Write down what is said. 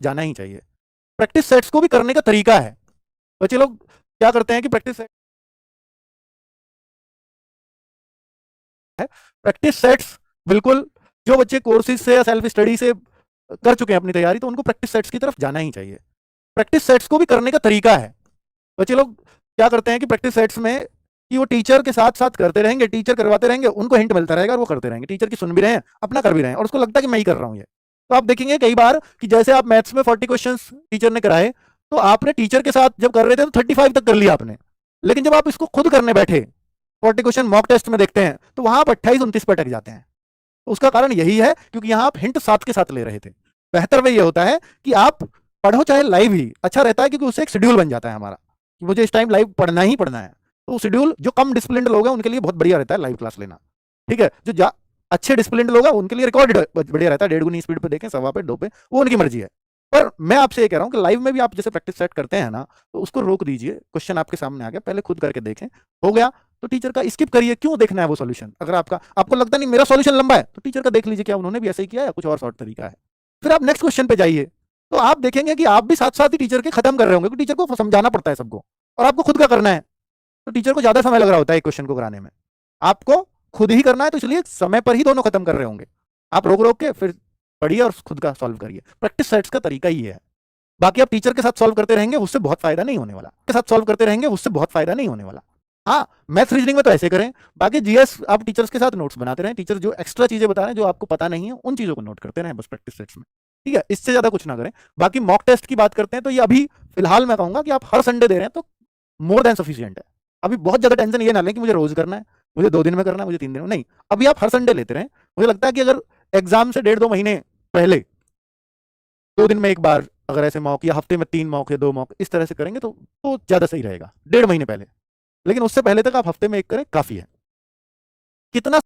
जाना ही चाहिए। Practice sets को भी करने का तरीका है। बच्चे लोग क्या करते हैं कि प्रैक्टिस सेट्स बिल्कुल, जो बच्चे कोर्सेज से या सेल्फ स्टडी से कर चुके हैं अपनी तैयारी, तो उनको प्रैक्टिस सेट्स की तरफ जाना ही चाहिए। प्रैक्टिस सेट्स को भी करने का तरीका है। बच्चे लोग क्या करते हैं कि प्रैक्टिस सेट्स में कि वो टीचर के साथ साथ करते रहेंगे, टीचर करवाते रहेंगे, उनको हिंट मिलता रहेगा और वो करते रहेंगे, टीचर की सुन भी रहे हैं, अपना कर भी रहे हैं और उसको लगता है कि मैं ही कर रहा हूं ये। तो आप देखेंगे कई बार कि जैसे आप मैथ्स में 40 क्वेश्चंस टीचर ने कराए, तो आपने टीचर के साथ जब कर रहे थे तो 35 तक कर लिया आपने, लेकिन जब आप इसको खुद करने बैठे, 40 क्वेश्चन मॉक टेस्ट में देखते हैं, तो वहां आप 28-29 पर अटक जाते हैं। तो उसका कारण यही है क्योंकि यहां आप हिंट साथ के साथ ले रहे थे। बेहतर वे ये होता है कि आप पढ़ो चाहे लाइव ही, अच्छा रहता है क्योंकि उससे एक शेड्यूल बन जाता है हमारा कि मुझे इस टाइम लाइव पढ़ना ही पढ़ना है। तो शेड्यूल जो कम डिसिप्लिन लोग हैं उनके लिए बहुत बढ़िया रहता है लाइव क्लास लेना। ठीक है, जो अच्छे डिसिप्लिन लोग हैं उनके लिए रिकॉर्डेड बढ़िया रहता है, 1.5 गुनी स्पीड पे देखें, 1.25 पे, 2 पे, वो उनकी मर्जी है। पर मैं आपसे ये कह रहा हूं कि लाइव में भी आप जैसे प्रैक्टिस सेट करते हैं ना, तो उसको रोक दीजिए। क्वेश्चन आपके सामने आ गया, पहले खुद करके देखें, हो गया तो टीचर का स्किप करिए। क्यों देखना है वो सॉल्यूशन? अगर आपको लगता नहीं मेरा सॉल्यूशन लंबा है, तो टीचर का देख लीजिए क्या उन्होंने भी ऐसे ही किया है, कुछ और शॉर्ट तरीका है। फिर आप नेक्स्ट क्वेश्चन पे जाइए, तो आप देखेंगे कि आप भी साथ साथ ही टीचर के खत्म कर रहे होंगे, क्योंकि टीचर को समझाना पड़ता है सबको और आपको खुद का करना है। तो टीचर को ज्यादा समय लग रहा होता है एक क्वेश्चन को कराने में, आपको खुद ही करना है, तो इसलिए समय पर ही दोनों खत्म कर रहे होंगे। आप रोक रोक के फिर पढ़िए और खुद का सॉल्व करिए। प्रैक्टिस सेट्स का तरीका ही है। बाकी आप टीचर के साथ सॉल्व करते रहेंगे, उससे बहुत फायदा नहीं होने वाला। के साथ सॉल्व करते रहेंगे, उससे बहुत फायदा नहीं होने वाला। हाँ, मैथ्स रीजनिंग में तो ऐसे करें। बाकी जीएस आप टीचर्स के साथ नोट्स बनाते रहें, टीचर जो एक्स्ट्रा चीजें बता रहे हैं जो आपको पता नहीं है, उन चीजों को नोट करते रहें बस प्रैक्टिस सेट्स में। ठीक है, इससे ज्यादा कुछ ना करें। बाकी मॉक टेस्ट की बात करते हैं, तो ये अभी फिलहाल मैं कहूंगा कि आप हर संडे दे रहे हैं तो मोर देन सफिशियंट है। अभी बहुत ज्यादा टेंशन ये ना लें कि मुझे रोज करना है, मुझे 2 दिन में करना है, मुझे 3 दिन में नहीं। अभी आप हर संडे लेते रहें। मुझे लगता है कि अगर एग्जाम से 1.5-2 महीने पहले 2 दिन में एक बार अगर ऐसे मॉक, या हफ्ते में 3 मॉक या 2 मॉक इस तरह से करेंगे तो ज्यादा सही रहेगा 1.5 महीने पहले। लेकिन उससे पहले तक आप हफ्ते में एक करें, काफी है। कितना